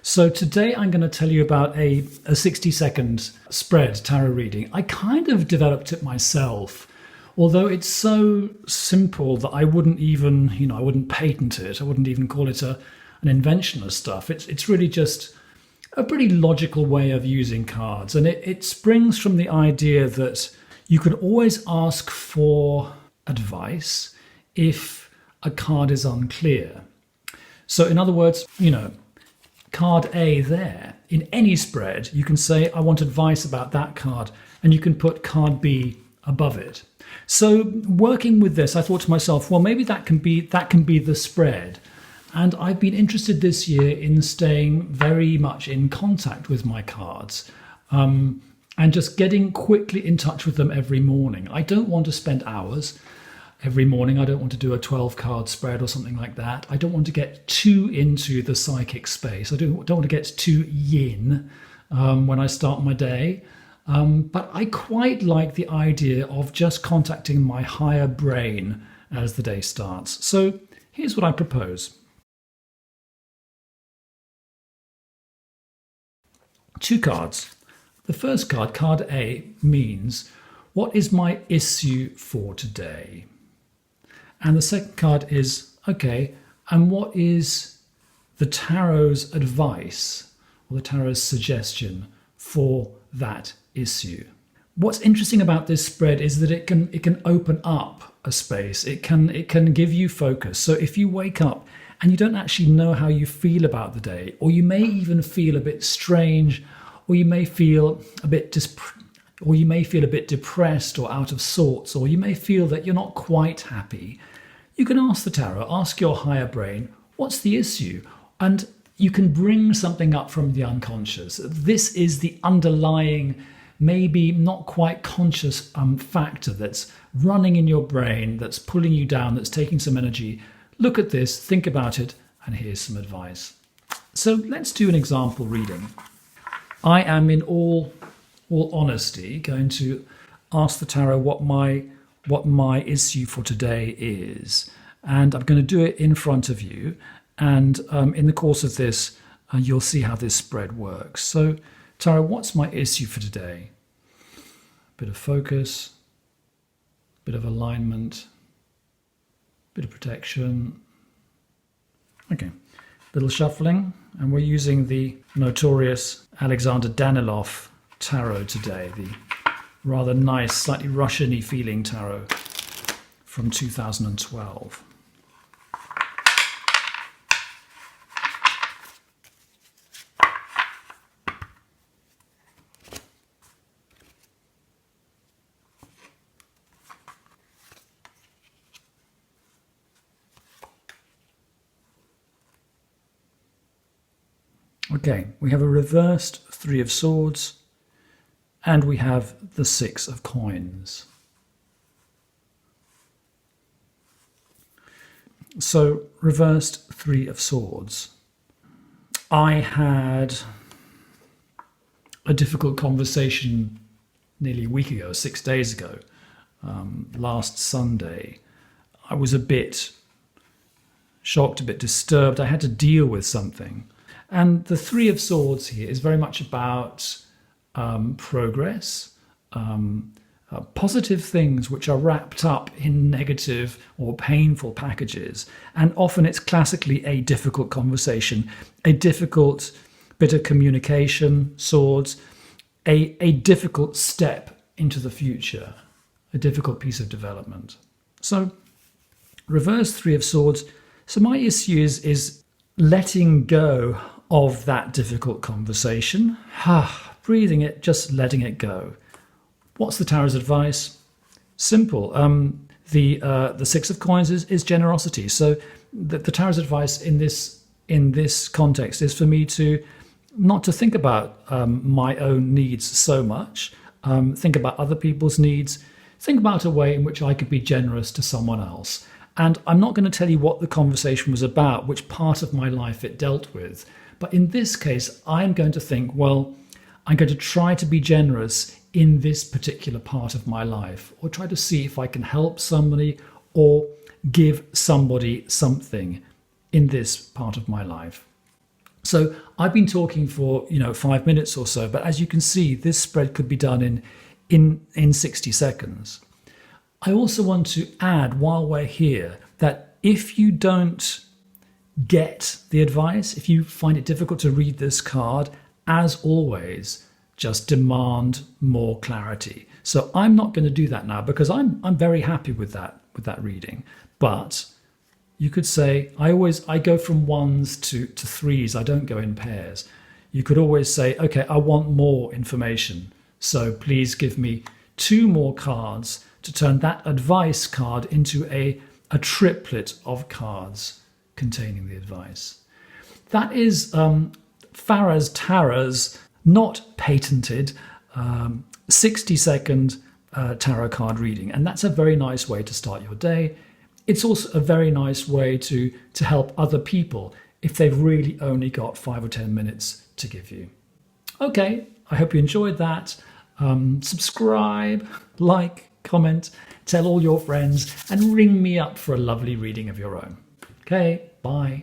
So today I'm going to tell you about a 60-second spread tarot reading. I kind of developed it myself, although it's so simple that I wouldn't even, I wouldn't patent it. I wouldn't even call it an invention of stuff. It's really just a pretty logical way of using cards. And it springs from the idea that you can always ask for advice if a card is unclear. So in other words, card A there, in any spread, you can say, I want advice about that card, and you can put card B above it. So working with this, I thought to myself, well, maybe that can be the spread. And I've been interested this year in staying very much in contact with my cards and just getting quickly in touch with them every morning. I don't want to spend hours every morning. I don't want to do a 12-card spread or something like that. I don't want to get too into the psychic space. I don't want to get too yin when I start my day. But I quite like the idea of just contacting my higher brain as the day starts. So here's what I propose. 2 cards. The first card, card A, means, what is my issue for today? And the second card is, okay, and what is the tarot's advice or the tarot's suggestion for that issue? What's interesting about this spread is that it can open up a space. It can give you focus. So if you wake up and you don't actually know how you feel about the day, or you may even feel a bit strange, or you may feel a bit depressed or out of sorts, or you may feel that you're not quite happy, you can ask the tarot, ask your higher brain, what's the issue? And you can bring something up from the unconscious. This is the underlying, maybe not quite conscious factor that's running in your brain, that's pulling you down, that's taking some energy. Look at this, think about it, and here's some advice. So let's do an example reading. I am, in all honesty, going to ask the tarot what my issue for today is, and I'm going to do it in front of you. And in the course of this, you'll see how this spread works. So, tarot, what's my issue for today? Bit of focus, bit of alignment, bit of protection. Okay, little shuffling, and we're using the notorious Alexander Danilov tarot today, the rather nice, slightly Russian-y feeling tarot from 2012. Okay, we have a reversed 3 of Swords, and we have the 6 of Coins. So, reversed 3 of Swords. I had a difficult conversation nearly a week ago, 6 days ago, last Sunday. I was a bit shocked, a bit disturbed. I had to deal with something. And the 3 of Swords here is very much about progress, positive things which are wrapped up in negative or painful packages. And often it's classically a difficult conversation, a difficult bit of communication, swords, a difficult step into the future, a difficult piece of development. So, reverse 3 of Swords. So my issue is letting go of that difficult conversation. Breathing it, just letting it go. What's the tarot's advice? Simple. The 6 of Coins is generosity. So the tarot's advice in this context is for me to not to think about my own needs so much. Think about other people's needs. Think about a way in which I could be generous to someone else. And I'm not going to tell you what the conversation was about, which part of my life it dealt with. But in this case, I'm going to think, well, I'm going to try to be generous in this particular part of my life, or try to see if I can help somebody or give somebody something in this part of my life. So I've been talking for 5 minutes or so, but as you can see, this spread could be done in 60 seconds. I also want to add while we're here that if you don't get the advice, if you find it difficult to read this card, as always, just demand more clarity. So I'm not going to do that now because I'm very happy with that reading. But you could say, I go from ones to threes. I don't go in pairs. You could always say, okay, I want more information. So please give me 2 more cards to turn that advice card into a triplet of cards containing the advice. That is Faraz Tarah's not patented 60-second tarot card reading. And that's a very nice way to start your day. It's also a very nice way to help other people if they've really only got 5 or 10 minutes to give you. Okay, I hope you enjoyed that. Subscribe, like, comment, tell all your friends, and ring me up for a lovely reading of your own. Okay, bye.